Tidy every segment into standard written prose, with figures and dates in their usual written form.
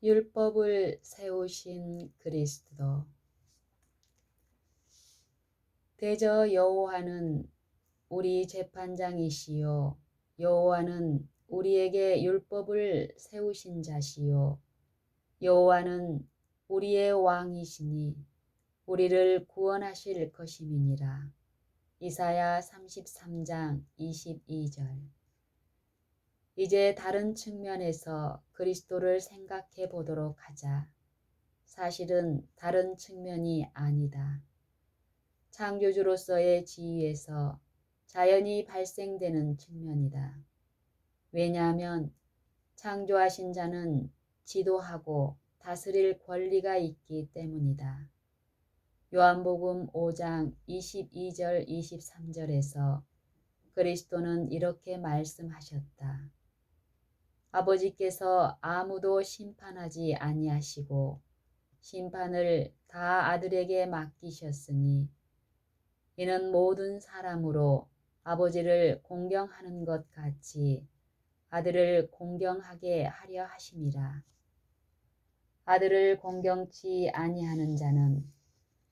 율법을 세우신 그리스도. 대저 여호와는 우리 재판장이시요 여호와는 우리에게 율법을 세우신 자시요 여호와는 우리의 왕이시니 우리를 구원하실 것임이니라. 이사야 33장 22절. 이제 다른 측면에서 그리스도를 생각해 보도록 하자. 사실은 다른 측면이 아니다. 창조주로서의 지위에서 자연이 발생되는 측면이다. 왜냐하면 창조하신 자는 지도하고 다스릴 권리가 있기 때문이다. 요한복음 5장 22절 23절에서 그리스도는 이렇게 말씀하셨다. 아버지께서 아무도 심판하지 아니하시고 심판을 다 아들에게 맡기셨으니 이는 모든 사람으로 아버지를 공경하는 것 같이 아들을 공경하게 하려 하심이라. 아들을 공경치 아니하는 자는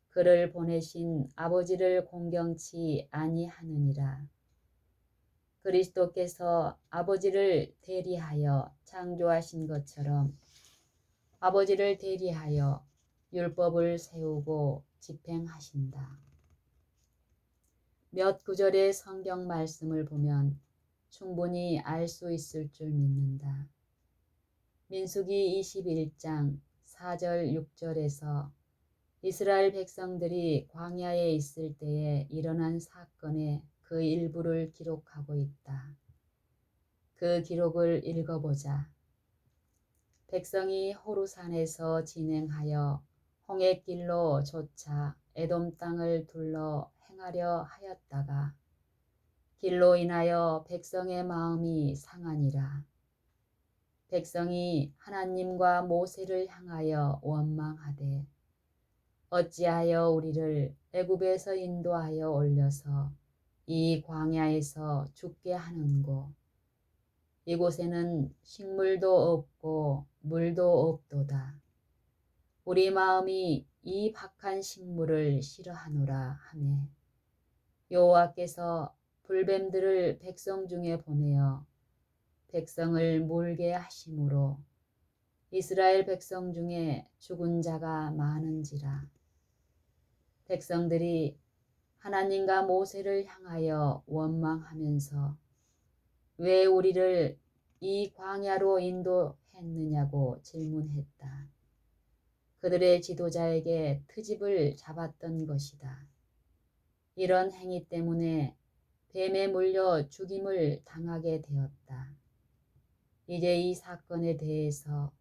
그를 보내신 아버지를 공경치 아니하느니라. 그리스도께서 아버지를 대리하여 창조하신 것처럼 아버지를 대리하여 율법을 세우고 집행하신다. 몇 구절의 성경 말씀을 보면 충분히 알 수 있을 줄 믿는다. 민수기 21장 4절 6절에서 이스라엘 백성들이 광야에 있을 때에 일어난 사건의 그 일부를 기록하고 있다. 그 기록을 읽어보자. 백성이 호르산에서 진행하여 홍해길로 쫓아 에돔 땅을 둘러 행하려 하였다가 길로 인하여 백성의 마음이 상하니라. 백성이 하나님과 모세를 향하여 원망하되 어찌하여 우리를 애굽에서 인도하여 올려서 이 광야에서 죽게 하는고 이곳에는 식물도 없고 물도 없도다. 우리 마음이 이 박한 식물을 싫어하노라 하매 여호와께서 불뱀들을 백성 중에 보내어 백성을 몰게 하심으로 이스라엘 백성 중에 죽은 자가 많은지라. 백성들이 하나님과 모세를 향하여 원망하면서 왜 우리를 이 광야로 인도했느냐고 질문했다. 그들의 지도자에게 트집을 잡았던 것이다. 이런 행위 때문에 뱀에 물려 죽임을 당하게 되었다. 이제 이 사건에 대해서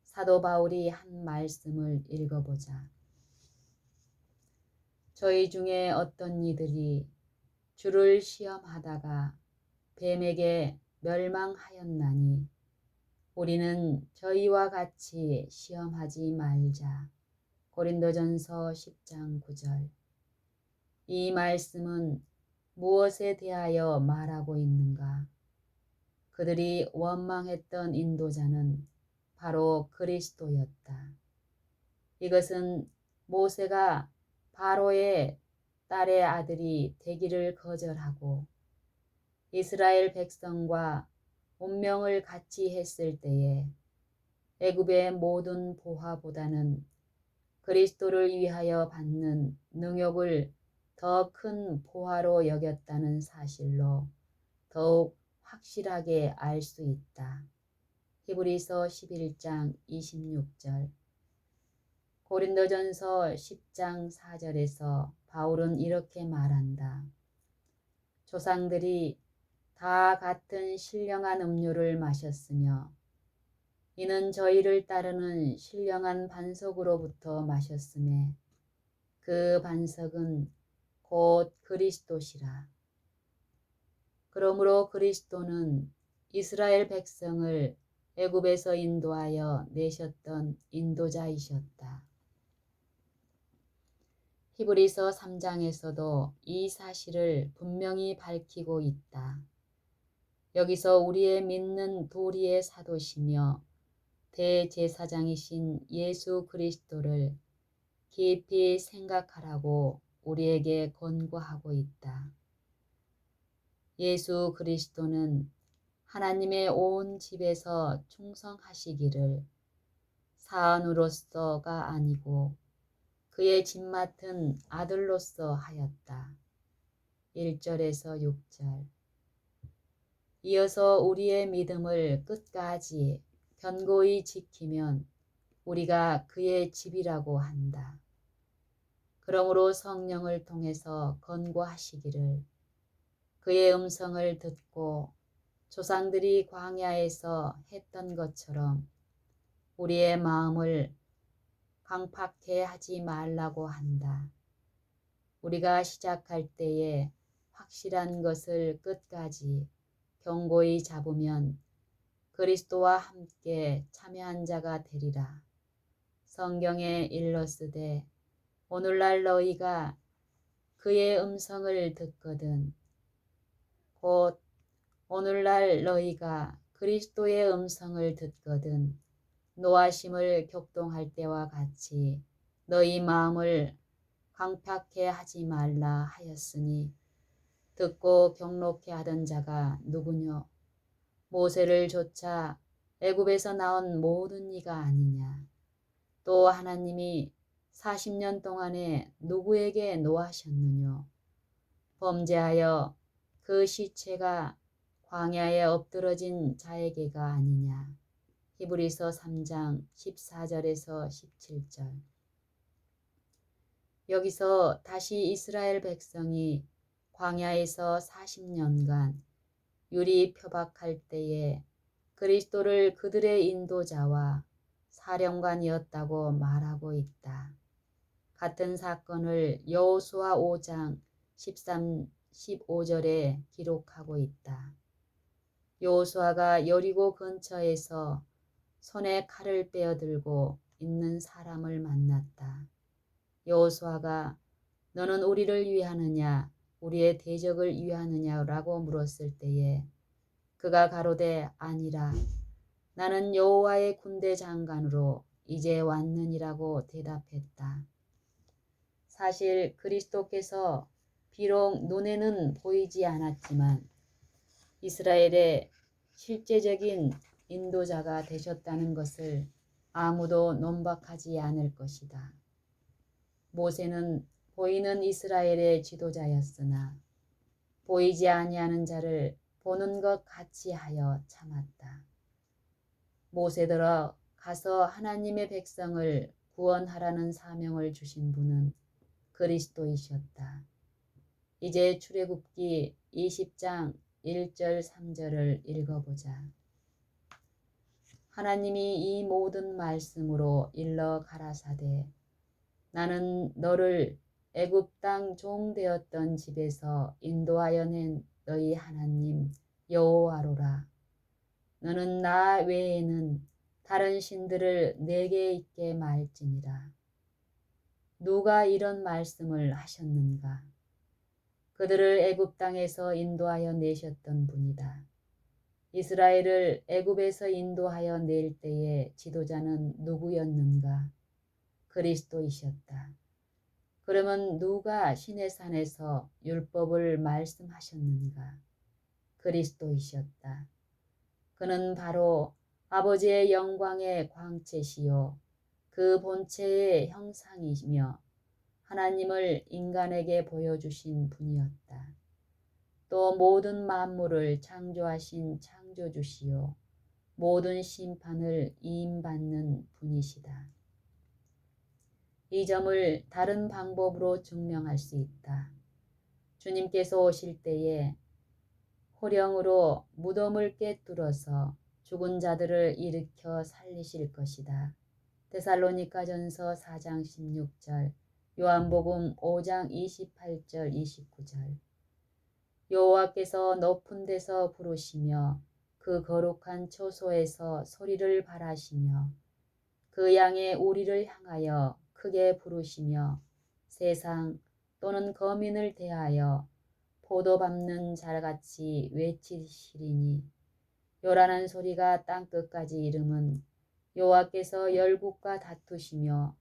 사도 바울이 한 말씀을 읽어보자. 저희 중에 어떤 이들이 주를 시험하다가 뱀에게 멸망하였나니 우리는 저희와 같이 시험하지 말자. 고린도전서 10장 9절. 이 말씀은 무엇에 대하여 말하고 있는가? 그들이 원망했던 인도자는 바로 그리스도였다. 이것은 모세가 바로의 딸의 아들이 되기를 거절하고 이스라엘 백성과 운명을 같이 했을 때에 애굽의 모든 보화보다는 그리스도를 위하여 받는 능욕을 더 큰 보화로 여겼다는 사실로 더욱 확실하게 알 수 있다. 히브리서 11장 26절. 고린도전서 10장 4절에서 바울은 이렇게 말한다. 조상들이 다 같은 신령한 음료를 마셨으며 이는 저희를 따르는 신령한 반석으로부터 마셨음에 그 반석은 곧 그리스도시라. 그러므로 그리스도는 이스라엘 백성을 애굽에서 인도하여 내셨던 인도자이셨다. 히브리서 3장에서도 이 사실을 분명히 밝히고 있다. 여기서 우리의 믿는 도리의 사도시며 대제사장이신 예수 그리스도를 깊이 생각하라고 우리에게 권고하고 있다. 예수 그리스도는 하나님의 온 집에서 충성하시기를 사안으로서가 아니고 그의 집 맡은 아들로서 하였다. 1절에서 6절. 이어서 우리의 믿음을 끝까지 견고히 지키면 우리가 그의 집이라고 한다. 그러므로 성령을 통해서 권고하시기를 그의 음성을 듣고 조상들이 광야에서 했던 것처럼 우리의 마음을 강팍해 하지 말라고 한다. 우리가 시작할 때에 확실한 것을 끝까지 견고히 잡으면 그리스도와 함께 참여한 자가 되리라. 성경에 일렀으되 오늘날 너희가 그의 음성을 듣거든 곧 오늘날 너희가 그리스도의 음성을 듣거든 노하심을 격동할 때와 같이 너희 마음을 강팍해 하지 말라 하였으니 듣고 경록해 하던 자가 누구뇨? 모세를 좇아 애굽에서 나온 모든 이가 아니냐? 또 하나님이 40년 동안에 누구에게 노하셨느뇨? 범죄하여 그 시체가 광야에 엎드러진 자에게가 아니냐? 히브리서 3장 14절에서 17절. 여기서 다시 이스라엘 백성이 광야에서 40년간 유리 표박할 때에 그리스도를 그들의 인도자와 사령관이었다고 말하고 있다. 같은 사건을 여호수아 5장 13, 15절에 기록하고 있다. 여호수아가 여리고 근처에서 손에 칼을 빼어들고 있는 사람을 만났다. 여호수아가 너는 우리를 위하느냐 우리의 대적을 위하느냐라고 물었을 때에 그가 가로되 아니라 나는 여호와의 군대 장관으로 이제 왔느니라고 대답했다. 사실 그리스도께서 비록 눈에는 보이지 않았지만 이스라엘의 실제적인 인도자가 되셨다는 것을 아무도 논박하지 않을 것이다. 모세는 보이는 이스라엘의 지도자였으나 보이지 아니하는 자를 보는 것 같이 하여 참았다. 모세더러 가서 하나님의 백성을 구원하라는 사명을 주신 분은 그리스도이셨다. 이제 출애굽기 20장 1절 3절을 읽어보자. 하나님이 이 모든 말씀으로 일러 가라사대 나는 너를 애굽 땅 종 되었던 집에서 인도하여 낸 너희 하나님 여호와로라. 너는 나 외에는 다른 신들을 내게 있게 말지니라. 누가 이런 말씀을 하셨는가? 그들을 애굽 땅에서 인도하여 내셨던 분이다. 이스라엘을 애굽에서 인도하여 낼 때의 지도자는 누구였는가? 그리스도이셨다. 그러면 누가 시내산에서 율법을 말씀하셨는가? 그리스도이셨다. 그는 바로 아버지의 영광의 광채시요 그 본체의 형상이며 하나님을 인간에게 보여주신 분이었다. 또 모든 만물을 창조하신 창조주시요 모든 심판을 이임받는 분이시다. 이 점을 다른 방법으로 증명할 수 있다. 주님께서 오실 때에 호령으로 무덤을 꿰뚫어서 죽은 자들을 일으켜 살리실 것이다. 데살로니가전서 4장 16절, 요한복음 5장 28절 29절. 여호와께서 높은 데서 부르시며 그 거룩한 초소에서 소리를 발하시며 그 양의 우리를 향하여 크게 부르시며 세상 또는 거민을 대하여 포도 밟는 자같이 외치시리니 요란한 소리가 땅끝까지 이름은 여호와께서 열국과 다투시며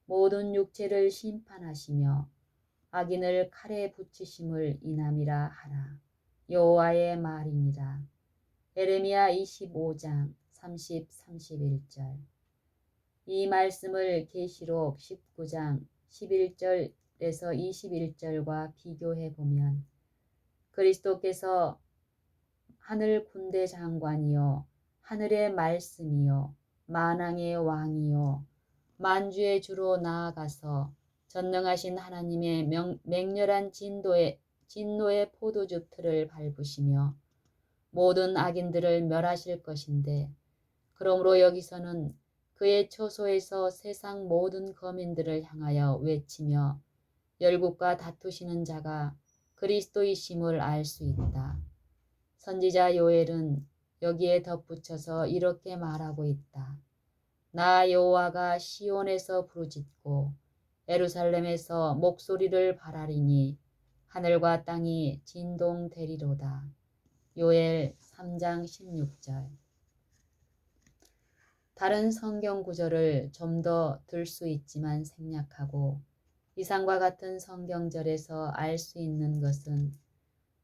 모든 육체를 심판하시며 악인을 칼에 붙이심을 인함이라 하라. 여호와의 말이니라. 에레미야 25장 30, 31절. 이 말씀을 계시록 19장 11절에서 21절과 비교해 보면 그리스도께서 하늘 군대 장관이요 하늘의 말씀이요 만왕의 왕이요 만주의 주로 나아가서 전능하신 하나님의 맹렬한 진노의 포도주 틀을 밟으시며 모든 악인들을 멸하실 것인데, 그러므로 여기서는 그의 처소에서 세상 모든 거민들을 향하여 외치며 열국과 다투시는 자가 그리스도이심을 알 수 있다. 선지자 요엘은 여기에 덧붙여서 이렇게 말하고 있다. 나 여호와가 시온에서 부르짖고 예루살렘에서 목소리를 발하리니 하늘과 땅이 진동되리로다. 요엘 3장 16절. 다른 성경 구절을 좀 더 들 수 있지만 생략하고 이상과 같은 성경절에서 알 수 있는 것은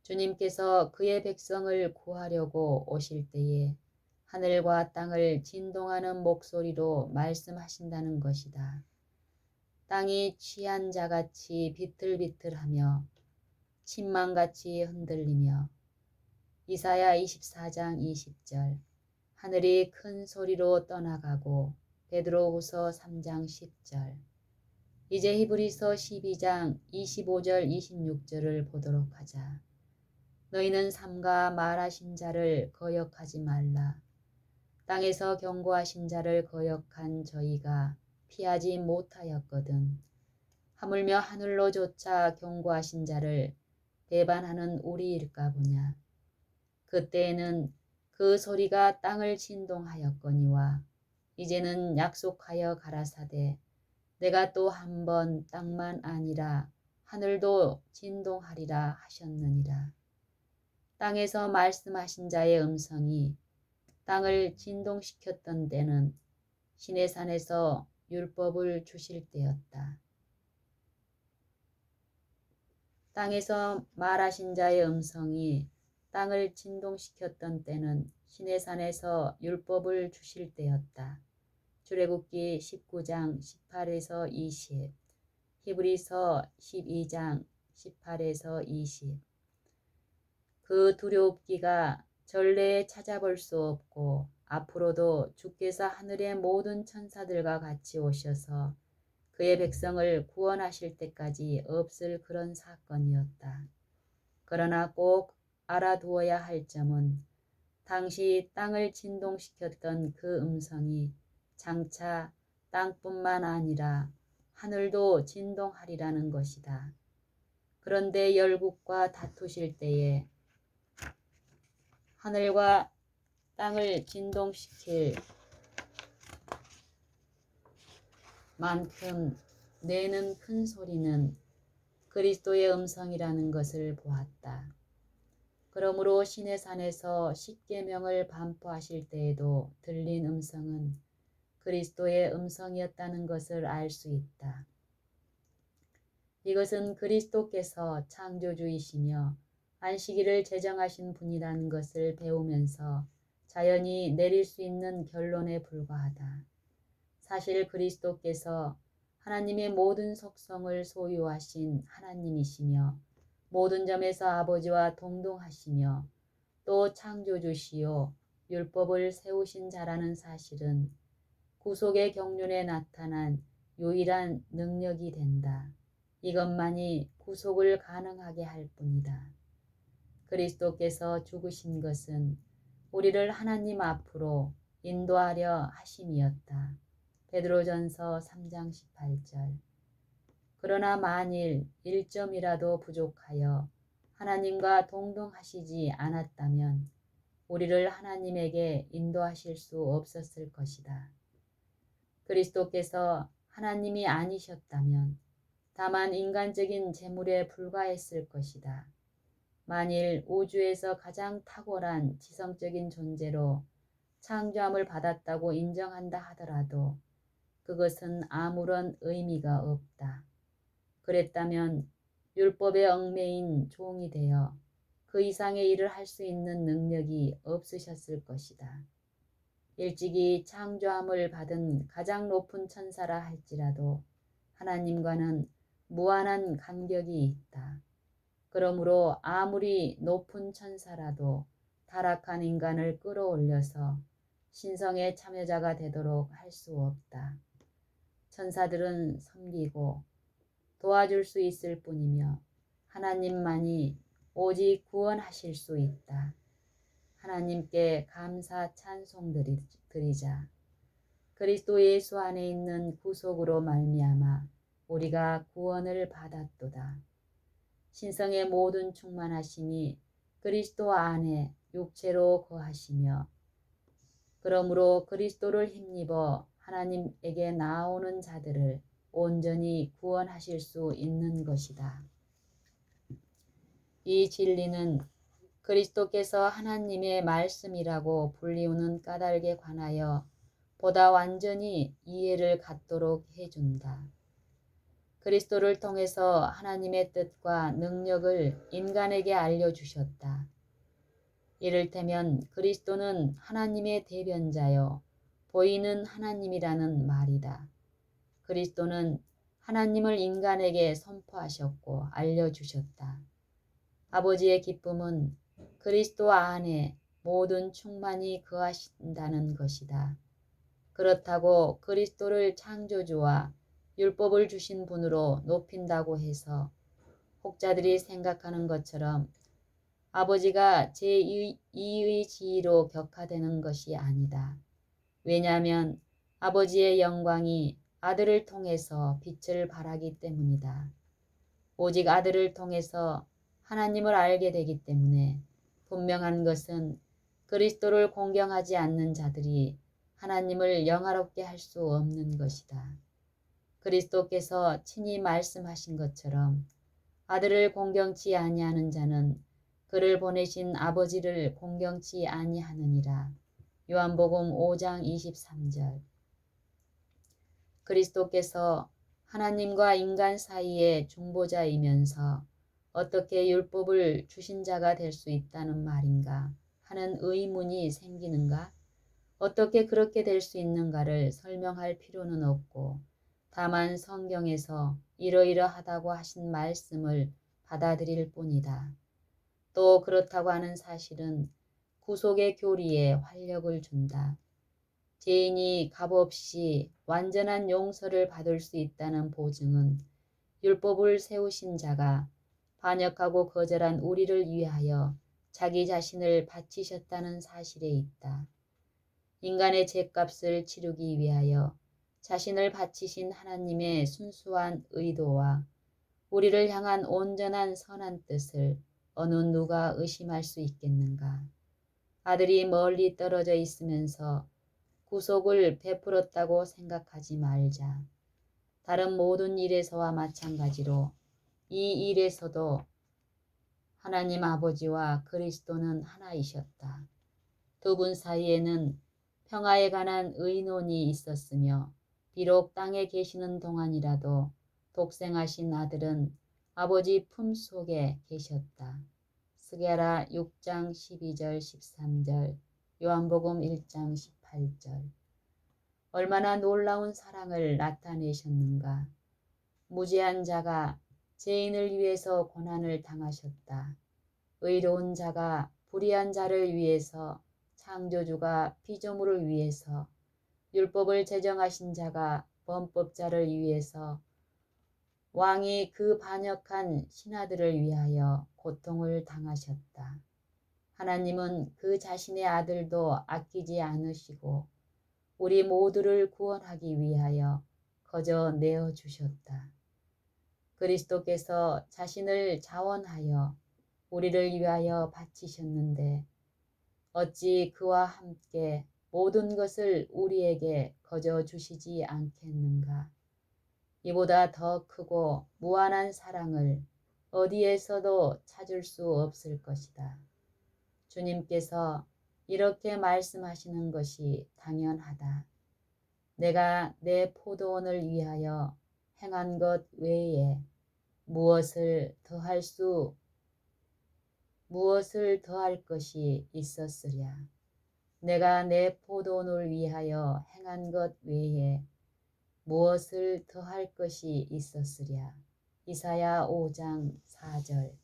주님께서 그의 백성을 구하려고 오실 때에 하늘과 땅을 진동하는 목소리로 말씀하신다는 것이다. 땅이 취한 자같이 비틀비틀하며 침망같이 흔들리며 이사야 24장 20절. 하늘이 큰 소리로 떠나가고 베드로후서 3장 10절. 이제 히브리서 12장 25절 26절을 보도록 하자. 너희는 삼가 말하신 자를 거역하지 말라. 땅에서 경고하신 자를 거역한 저희가 피하지 못하였거든. 하물며 하늘로조차 경고하신 자를 배반하는 우리일까 보냐. 그때에는 그 소리가 땅을 진동하였거니와 이제는 약속하여 가라사대 내가 또 한 번 땅만 아니라 하늘도 진동하리라 하셨느니라. 땅에서 말씀하신 자의 음성이 땅을 진동시켰던 때는 시내산에서 율법을 주실 때였다. 땅에서 말하신 자의 음성이 땅을 진동시켰던 때는 시내산에서 율법을 주실 때였다. 출애굽기 19장 18에서 20, 히브리서 12장 18에서 20. 그 두려움기가 전례에 찾아볼 수 없고 앞으로도 주께서 하늘의 모든 천사들과 같이 오셔서 그의 백성을 구원하실 때까지 없을 그런 사건이었다. 그러나 꼭 알아두어야 할 점은 당시 땅을 진동시켰던 그 음성이 장차 땅뿐만 아니라 하늘도 진동하리라는 것이다. 그런데 열국과 다투실 때에 하늘과 땅을 진동시킬 만큼 내는 큰 소리는 그리스도의 음성이라는 것을 보았다. 그러므로 시내산에서 십계명을 반포하실 때에도 들린 음성은 그리스도의 음성이었다는 것을 알 수 있다. 이것은 그리스도께서 창조주이시며 안식일을 제정하신 분이라는 것을 배우면서 자연히 내릴 수 있는 결론에 불과하다. 사실 그리스도께서 하나님의 모든 속성을 소유하신 하나님이시며 모든 점에서 아버지와 동등하시며 또 창조주시요 율법을 세우신 자라는 사실은 구속의 경륜에 나타난 유일한 능력이 된다. 이것만이 구속을 가능하게 할 뿐이다. 그리스도께서 죽으신 것은 우리를 하나님 앞으로 인도하려 하심이었다. 베드로전서 3장 18절. 그러나 만일 1점이라도 부족하여 하나님과 동등하시지 않았다면 우리를 하나님에게 인도하실 수 없었을 것이다. 그리스도께서 하나님이 아니셨다면 다만 인간적인 재물에 불과했을 것이다. 만일 우주에서 가장 탁월한 지성적인 존재로 창조함을 받았다고 인정한다 하더라도 그것은 아무런 의미가 없다. 그랬다면 율법에 얽매인 종이 되어 그 이상의 일을 할 수 있는 능력이 없으셨을 것이다. 일찍이 창조함을 받은 가장 높은 천사라 할지라도 하나님과는 무한한 간격이 있다. 그러므로 아무리 높은 천사라도 타락한 인간을 끌어올려서 신성의 참여자가 되도록 할 수 없다. 천사들은 섬기고 도와줄 수 있을 뿐이며 하나님만이 오직 구원하실 수 있다. 하나님께 감사 찬송 드리자. 그리스도 예수 안에 있는 구속으로 말미암아 우리가 구원을 받았도다. 신성의 모든 충만하심이 그리스도 안에 육체로 거하시며 그러므로 그리스도를 힘입어 하나님에게 나오는 자들을 온전히 구원하실 수 있는 것이다. 이 진리는 그리스도께서 하나님의 말씀이라고 불리우는 까닭에 관하여 보다 완전히 이해를 갖도록 해준다. 그리스도를 통해서 하나님의 뜻과 능력을 인간에게 알려주셨다. 이를테면 그리스도는 하나님의 대변자요 보이는 하나님이라는 말이다. 그리스도는 하나님을 인간에게 선포하셨고 알려주셨다. 아버지의 기쁨은 그리스도 안에 모든 충만이 거하신다는 것이다. 그렇다고 그리스도를 창조주와 율법을 주신 분으로 높인다고 해서 혹자들이 생각하는 것처럼 아버지가 제2의 지위로 격하되는 것이 아니다. 왜냐하면 아버지의 영광이 아들을 통해서 빛을 발하기 때문이다. 오직 아들을 통해서 하나님을 알게 되기 때문에 분명한 것은 그리스도를 공경하지 않는 자들이 하나님을 영화롭게 할 수 없는 것이다. 그리스도께서 친히 말씀하신 것처럼 아들을 공경치 아니하는 자는 그를 보내신 아버지를 공경치 아니하느니라. 요한복음 5장 23절. 그리스도께서 하나님과 인간 사이의 중보자이면서 어떻게 율법을 주신 자가 될 수 있다는 말인가 하는 의문이 생기는가? 어떻게 그렇게 될 수 있는가를 설명할 필요는 없고 다만 성경에서 이러이러하다고 하신 말씀을 받아들일 뿐이다. 또 그렇다고 하는 사실은 구속의 교리에 활력을 준다. 죄인이 값없이 완전한 용서를 받을 수 있다는 보증은 율법을 세우신 자가 반역하고 거절한 우리를 위하여 자기 자신을 바치셨다는 사실에 있다. 인간의 죄값을 치르기 위하여 자신을 바치신 하나님의 순수한 의도와 우리를 향한 온전한 선한 뜻을 어느 누가 의심할 수 있겠는가. 아들이 멀리 떨어져 있으면서 구속을 베풀었다고 생각하지 말자. 다른 모든 일에서와 마찬가지로 이 일에서도 하나님 아버지와 그리스도는 하나이셨다. 두 분 사이에는 평화에 관한 의논이 있었으며 비록 땅에 계시는 동안이라도 독생하신 아들은 아버지 품속에 계셨다. 스게라 6장 12절 13절 요한복음 1장 18절. 얼마나 놀라운 사랑을 나타내셨는가. 무죄한 자가 죄인을 위해서 고난을 당하셨다. 의로운 자가 불의한 자를 위해서, 창조주가 피조물을 위해서, 율법을 제정하신 자가 범법자를 위해서, 왕이 그 반역한 신하들을 위하여 고통을 당하셨다. 하나님은 그 자신의 아들도 아끼지 않으시고 우리 모두를 구원하기 위하여 거저 내어주셨다. 그리스도께서 자신을 자원하여 우리를 위하여 바치셨는데 어찌 그와 함께 모든 것을 우리에게 거저 주시지 않겠는가. 이보다 더 크고 무한한 사랑을 어디에서도 찾을 수 없을 것이다. 주님께서 이렇게 말씀하시는 것이 당연하다. 내가 내 포도원을 위하여 행한 것 외에 무엇을 더할 것이 있었으랴. 내가 내 포도원을 위하여 행한 것 외에 무엇을 더할 것이 있었으랴. 이사야 5장 4절.